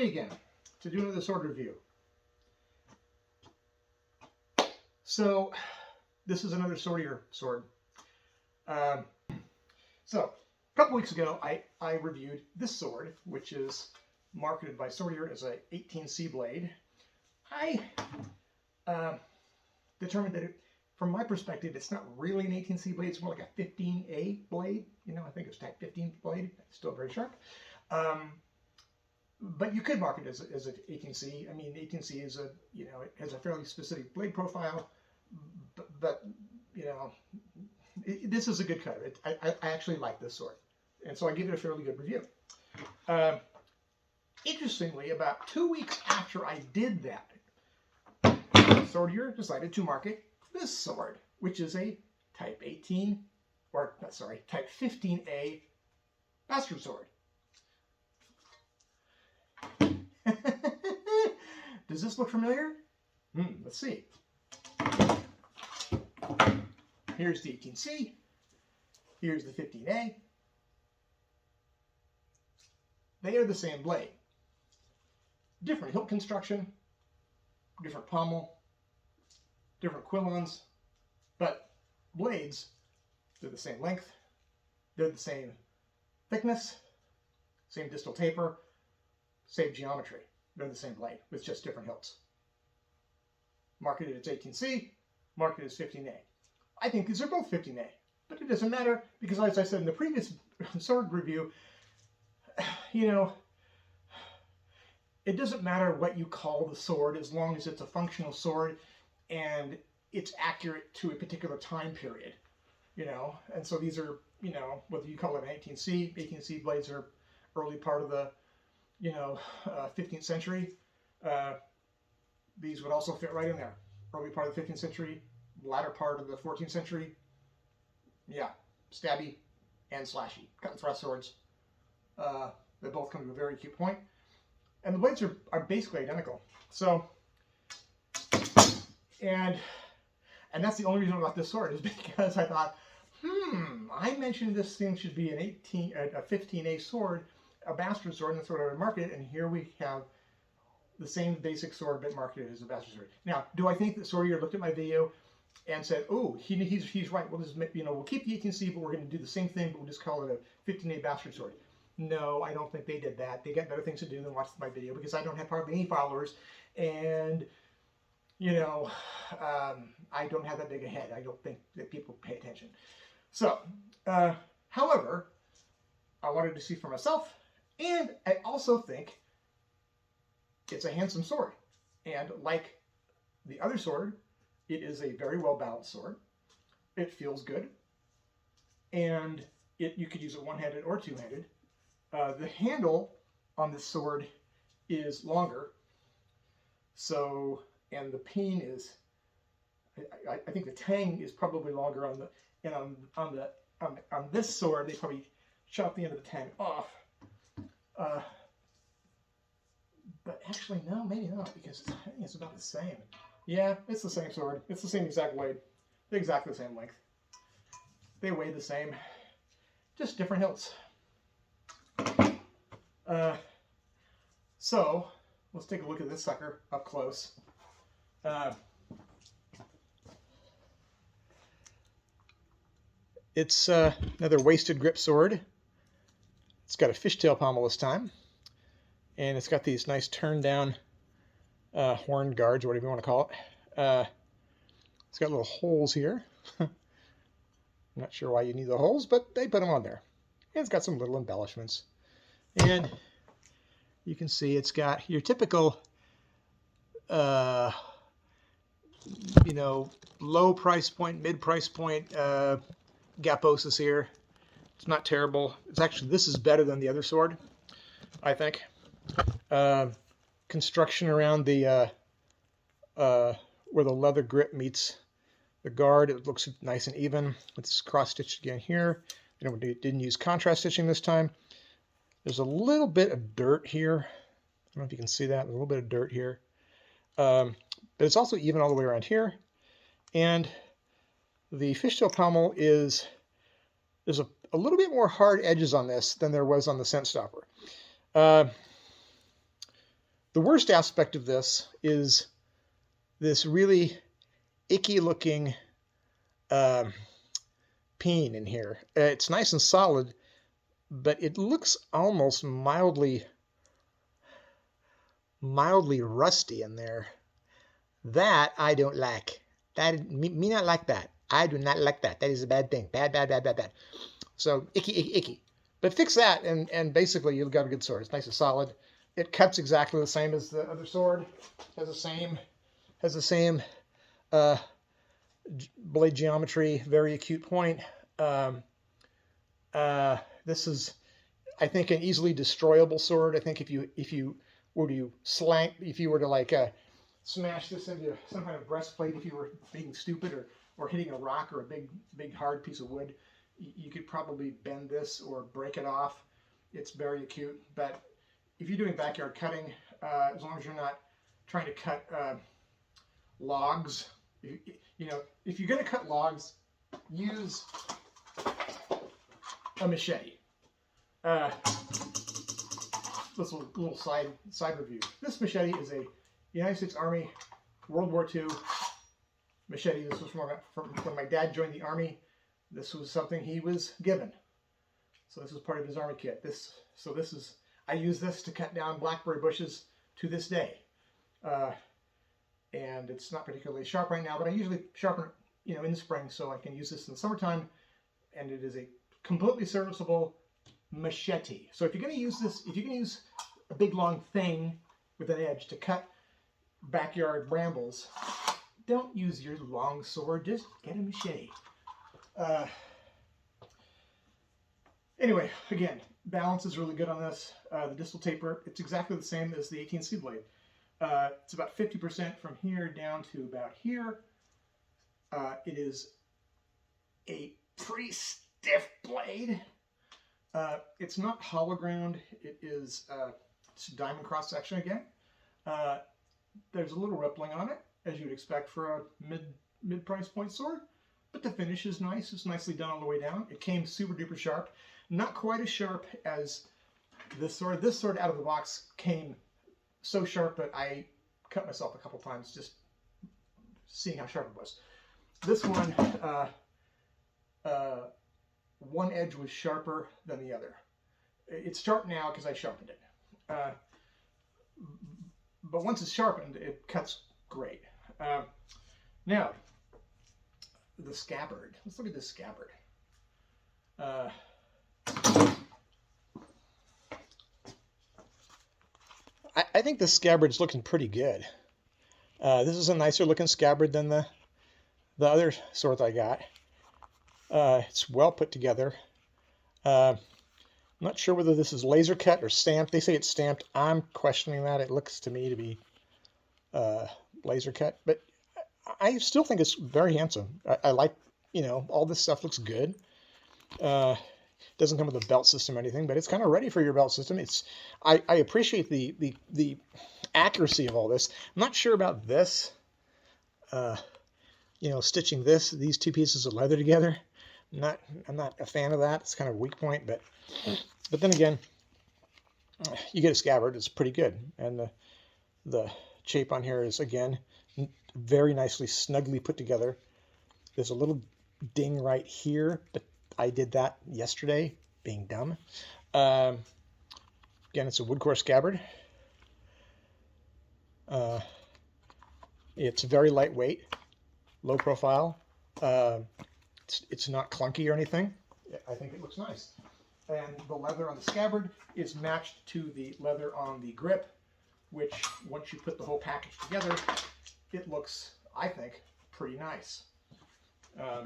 me again to do another sword review. So this is another Swordier sword. So a couple weeks ago, I reviewed this sword, which is marketed by Swordier as a 18C blade. I determined that from my perspective, it's not really an 18C blade. It's more like a 15A blade. You know, I think it's Type 15 blade. It's still very sharp. But you could mark it as an 18C. I mean, 18C is it has a fairly specific blade profile. But you know, this is a good cutter. I actually like this sword. And so I give it a fairly good review. Interestingly, about 2 weeks after I did that, Swordier decided to market this sword, which is a Type 18, or sorry, Type 15A bastard sword. Does this look familiar? Let's see. Here's the 18C. Here's the 15A. They are the same blade. Different hilt construction, different pommel, different quillons, but blades, they're the same length, they're the same thickness, same distal taper, same geometry. They're the same blade with just different hilts. Marketed as 18C, marketed as 15A. I think these are both 15A, but it doesn't matter because, as I said in the previous sword review, you know, it doesn't matter what you call the sword as long as it's a functional sword and it's accurate to a particular time period, you know. And so these are, you know, whether you call it an 18C blades are early part of the, 15th century. These would also fit right in there. Early part of the 15th century, latter part of the 14th century. Yeah, stabby and slashy. Cut and thrust swords. They both come to a very acute point. And the blades are basically identical. So, and that's the only reason about this sword is because I thought, I mentioned this thing should be a 15A sword, a bastard sword, and that's what I would market it. And here we have the same basic sword but marketed as a bastard sword. Now, do I think that Swordier looked at my video and said, "Oh, he's right. We'll just we'll keep the 18C, but we're going to do the same thing, but we'll just call it a 15A bastard sword"? No, I don't think they did that. They got better things to do than watch my video because I don't have hardly any followers, and I don't have that big a head. I don't think that people pay attention. So, however, I wanted to see for myself, and I also think it's a handsome sword. And like the other sword, it is a very well balanced sword. It feels good, and you could use it one-handed or two-handed. The handle on this sword is longer, and the peen is, I think the tang is probably longer on this sword. They probably chopped the end of the tang off. But actually, no, maybe not, because I think it's about the same. Yeah, it's the same sword. It's the same exact blade. They're exactly the same length. They weigh the same, just different hilts. So let's take a look at this sucker up close. It's another wasted grip sword. It's got a fishtail pommel this time, and it's got these nice turned down horn guards, or whatever you want to call it. It's got little holes here. I'm not sure why you need the holes, but they put them on there. And it's got some little embellishments. And you can see it's got your typical, low price point, mid price point gaposis here. It's not terrible. It's actually, this is better than the other sword, I think. Construction around the where the leather grip meets the guard, it looks nice and even. It's cross stitched again here. We didn't use contrast stitching this time. There's a little bit of dirt here. I don't know if you can see that. There's a little bit of dirt here. But it's also even all the way around here. And the fishtail pommel there's a little bit more hard edges on this than there was on the scent stopper. The worst aspect of this is this really icky looking peen in here. It's nice and solid, but it looks almost mildly rusty in there. That I don't like. That me not like that. I do not like that. That is a bad thing. Bad. So icky. But fix that, and basically you've got a good sword. It's nice and solid. It cuts exactly the same as the other sword. Has the same blade geometry. Very acute point. This is, I think, an easily destroyable sword. I think if you were to like smash this into some kind of breastplate, if you were being stupid or hitting a rock or a big hard piece of wood, you could probably bend this or break it off. It's very acute. But if you're doing backyard cutting, as long as you're not trying to cut logs, if you're going to cut logs, use a machete. This little side review. This machete is a United States Army World War II machete. This was from when my dad joined the Army. This was something he was given. So this was part of his Army kit. I use this to cut down blackberry bushes to this day. And it's not particularly sharp right now, but I usually sharpen it, in the spring, so I can use this in the summertime. And it is a completely serviceable machete. So if you're going to use this, if you're going to use a big long thing with an edge to cut backyard brambles, don't use your long sword. Just get a machete. Anyway, again, balance is really good on this. The distal taper, it's exactly the same as the 18C blade. It's about 50% from here down to about here. It is a pretty stiff blade. It's not hollow ground. It is it's diamond cross section again. There's a little rippling on it, as you'd expect for a mid price point sword, but the finish is nice. It's nicely done all the way down. It came super duper sharp. Not quite as sharp as this sword. This sword out of the box came so sharp that I cut myself a couple times just seeing how sharp it was. This one, one edge was sharper than the other. It's sharp now because I sharpened it. But once it's sharpened, it cuts great. Now, the scabbard. Let's look at this scabbard. I think the scabbard's looking pretty good. This is a nicer looking scabbard than the other sword I got. It's well put together. I'm not sure whether this is laser cut or stamped. They say it's stamped. I'm questioning that. It looks to me to be laser cut, but I still think it's very handsome. I like, all this stuff looks good. Doesn't come with a belt system or anything, but it's kind of ready for your belt system. I appreciate the accuracy of all this. I'm not sure about this. Stitching these two pieces of leather together. I'm not a fan of that. It's kind of a weak point, but then again, you get a scabbard. It's pretty good, and the shape on here is again very nicely, snugly put together. There's a little ding right here, but I did that yesterday, being dumb. Again, it's a wood core scabbard. It's very lightweight, low profile. It's not clunky or anything. I think it looks nice. And the leather on the scabbard is matched to the leather on the grip, which once you put the whole package together, it looks, I think, pretty nice. I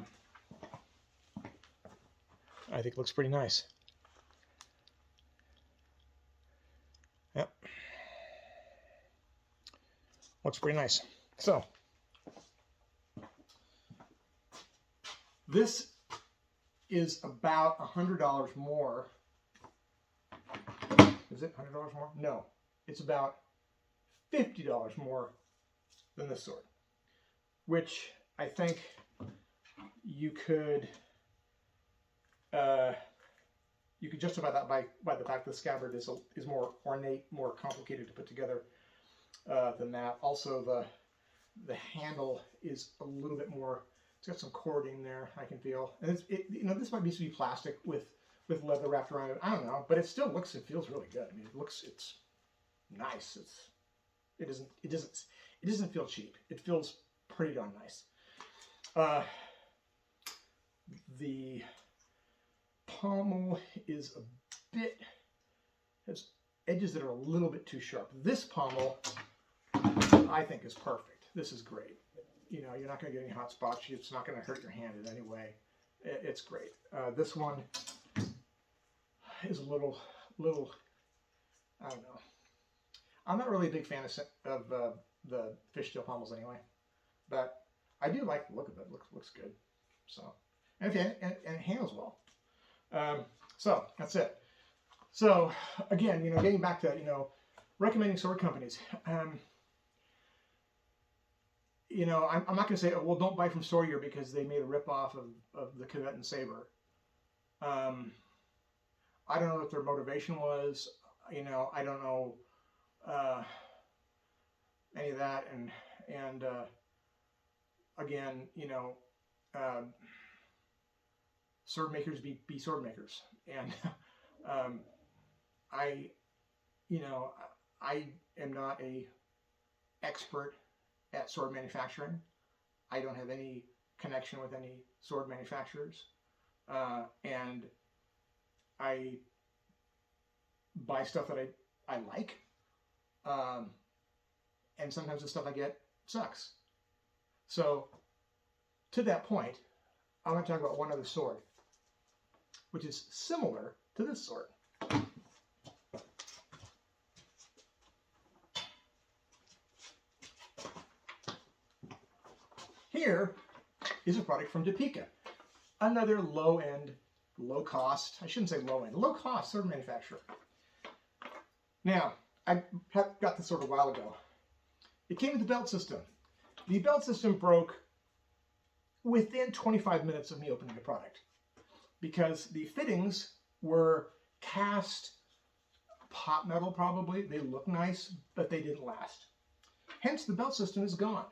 think it looks pretty nice. Yep. Looks pretty nice. So, this is about $100 more. Is it $100 more? No. It's about $50 more than this sword, which I think you could justify that by the fact the scabbard is more ornate, more complicated to put together. than that. Also, the handle is a little bit more. It's got some cording there. I can feel, and you know, this might be plastic with leather wrapped around it. I don't know, but it still looks. It feels really good. I mean, it's nice. It doesn't feel cheap. It feels pretty darn nice. The pommel is a bit, has edges that are a little bit too sharp. This pommel, I think, is perfect. This is great. You know, you're not going to get any hot spots. It's not going to hurt your hand in any way. It's great. This one is a little, I don't know. I'm not really a big fan of the fishtail pommels anyway, but I do like the look of it. Looks good. So, and it handles well. So that's it. So again, you know, getting back to, you know, recommending sword companies. You know, I'm not going to say, oh, well, don't buy from Swordier because they made a ripoff of the Covet and Saber. I don't know what their motivation was. You know, I don't know any of that. And again, you know, sword makers be sword makers. And I am not a expert at sword manufacturing. I don't have any connection with any sword manufacturers, and I buy stuff that I like, and sometimes the stuff I get sucks. So to that point, I want to talk about one other sword, which is similar to this sword. Here is a product from Topeka, another low-end, low-cost, I shouldn't say low-end, low-cost sword manufacturer. Now, I got this sword a while ago. It came with the belt system. The belt system broke within 25 minutes of me opening the product because the fittings were cast pot metal probably. They look nice, but they didn't last. Hence, the belt system is gone.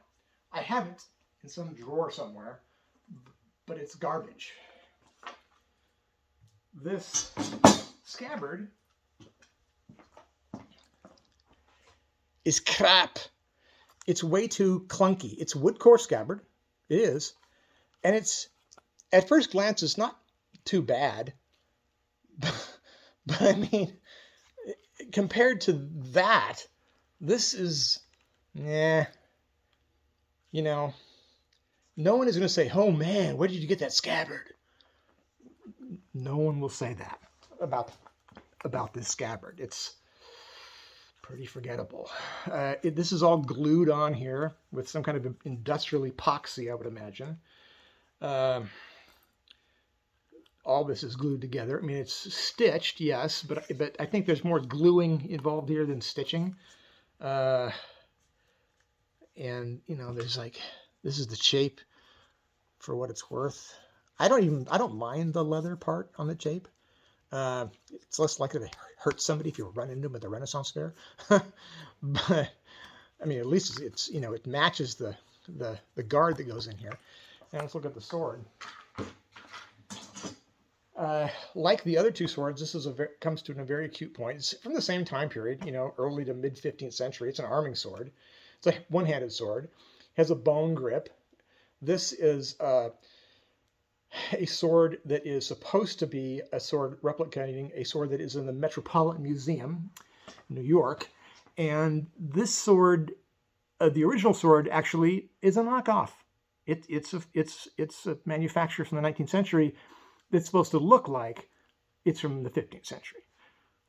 I have it in some drawer somewhere, but it's garbage. This scabbard is crap. It's way too clunky. It's wood core scabbard. It is. And it's, at first glance, it's not too bad. But I mean, compared to that, this is, you know, no one is going to say, oh man, where did you get that scabbard? No one will say that about this scabbard. It's pretty forgettable. This is all glued on here with some kind of industrial epoxy, I would imagine. All this is glued together. I mean, it's stitched, yes, but I think there's more gluing involved here than stitching. And, you know, there's like, this is the shape for what it's worth. I don't mind the leather part on the shape. It's less likely to hurt somebody if you run into them at the Renaissance Fair. But I mean, at least it's, you know, it matches the guard that goes in here. And let's look at the sword. Like the other two swords, this is comes to a very acute point. It's from the same time period, you know, early to mid 15th century. It's an arming sword. It's a one-handed sword. It has a bone grip. This is a sword that is supposed to be a sword replicating a sword that is in the Metropolitan Museum in New York. And this sword, the original sword, actually is a knockoff. It's a manufacturer from the 19th century that's supposed to look like it's from the 15th century.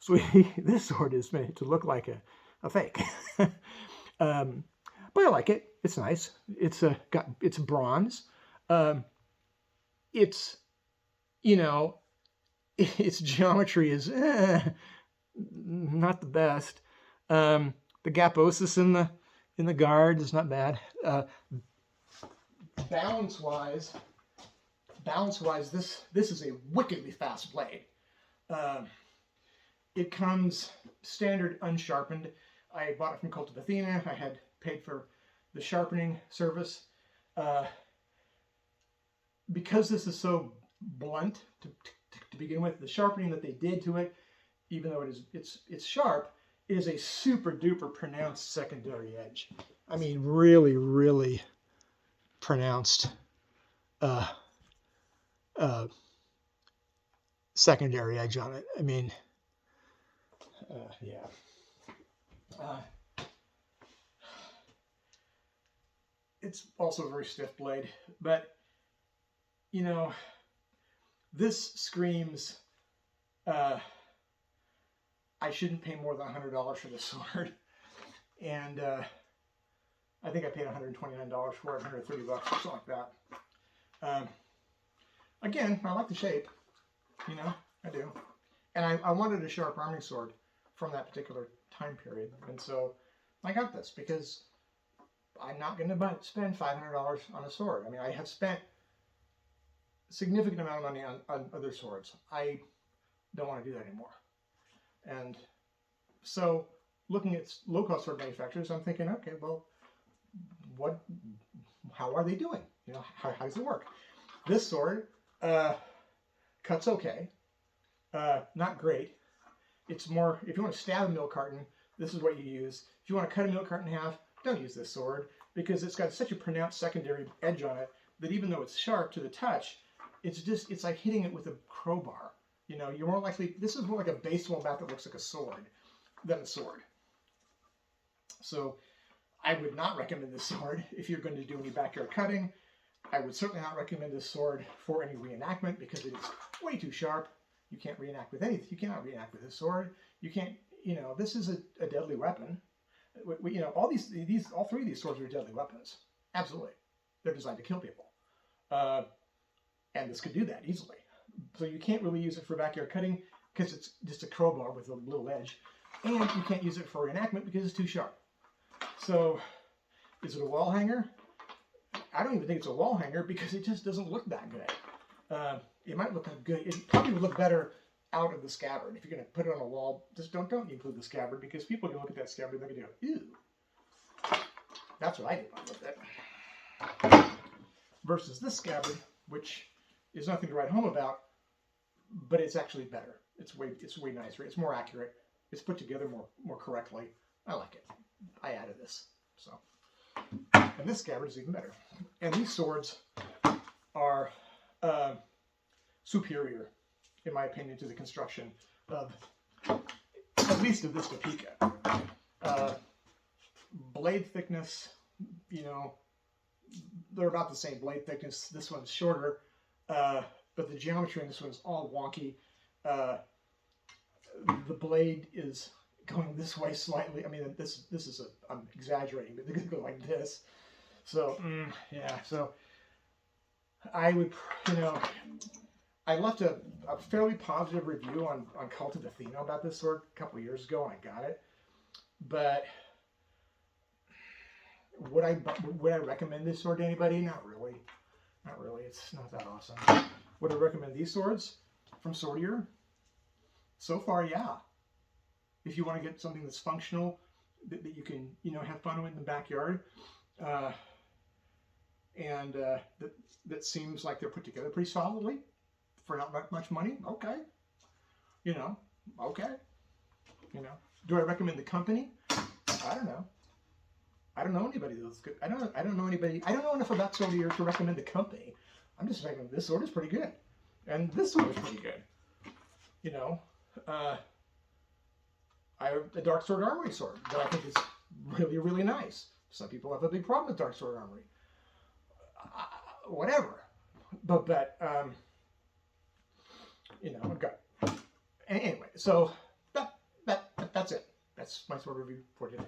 So this sword is made to look like a fake. But I like it. It's nice. It's bronze. It's, you know, its geometry is not the best. The gaposis in the guard is not bad. Balance-wise, this is a wickedly fast blade. It comes standard unsharpened. I bought it from Cult of Athena. I had paid for the sharpening service. Because this is so blunt to begin with, the sharpening that they did to it, even though it's sharp, is a super duper pronounced secondary edge. I mean, really, really pronounced secondary edge on it. I mean, yeah. It's also a very stiff blade, but you know, this screams I shouldn't pay more than $100 for this sword, and I think I paid $129 for it, $130 or something like that. Again, I like the shape, you know, I do, and I wanted a sharp arming sword from that particular time period, and so I got this because I'm not going to spend $500 on a sword. I mean, I have spent a significant amount of money on other swords. I don't want to do that anymore. And so, looking at low-cost sword manufacturers, I'm thinking, okay, well, how are they doing? You know, how does it work? This sword cuts okay, not great. It's more, if you want to stab a milk carton, this is what you use. If you want to cut a milk carton in half, don't use this sword, because it's got such a pronounced secondary edge on it that even though it's sharp to the touch, it's like hitting it with a crowbar. You know, you're more likely, this is more like a baseball bat that looks like a sword than a sword. So I would not recommend this sword if you're going to do any backyard cutting. I would certainly not recommend this sword for any reenactment because it is way too sharp. You can't reenact with anything. You cannot reenact with this sword. You can't, you know, this is a deadly weapon. You know, all three of these swords are deadly weapons. Absolutely. They're designed to kill people. And this could do that easily. So you can't really use it for backyard cutting because it's just a crowbar with a little edge. And you can't use it for reenactment because it's too sharp. So, is it a wall hanger? I don't even think it's a wall hanger because it just doesn't look that good. It might look good. It probably would look better out of the scabbard. If you're going to put it on a wall, just don't include the scabbard because people can look at that scabbard and they're going to go, ew. That's what I did with it. Versus this scabbard, which is nothing to write home about, but it's actually better. It's way nicer. It's more accurate. It's put together more correctly. I like it. I added this. So, and this scabbard is even better. And these swords are superior, in my opinion, to the construction of, at least of this Topeka. Blade thickness, you know, they're about the same blade thickness. This one's shorter, but the geometry in this one's all wonky. The blade is going this way slightly. I mean, this is I'm exaggerating, but they're going to go like this. So, yeah, so I would, you know, I left a fairly positive review on Cult of Athena about this sword a couple of years ago, and I got it. But would I recommend this sword to anybody? Not really. Not really. It's not that awesome. Would I recommend these swords from Swordier? So far, yeah. If you want to get something that's functional, that you can, you know, have fun with in the backyard, and that seems like they're put together pretty solidly for not that much money, okay. You know, okay. You know, do I recommend the company? I don't know. I don't know anybody that's good. I don't know anybody. I don't know enough about Swordier to recommend the company. I'm just saying this sword is pretty good, and this sword is pretty good. You know, I have a Dark Sword Armory sword that I think is really, really nice. Some people have a big problem with Dark Sword Armory. Whatever, but you know, I've got anyway. So that's it. That's my sword review for today.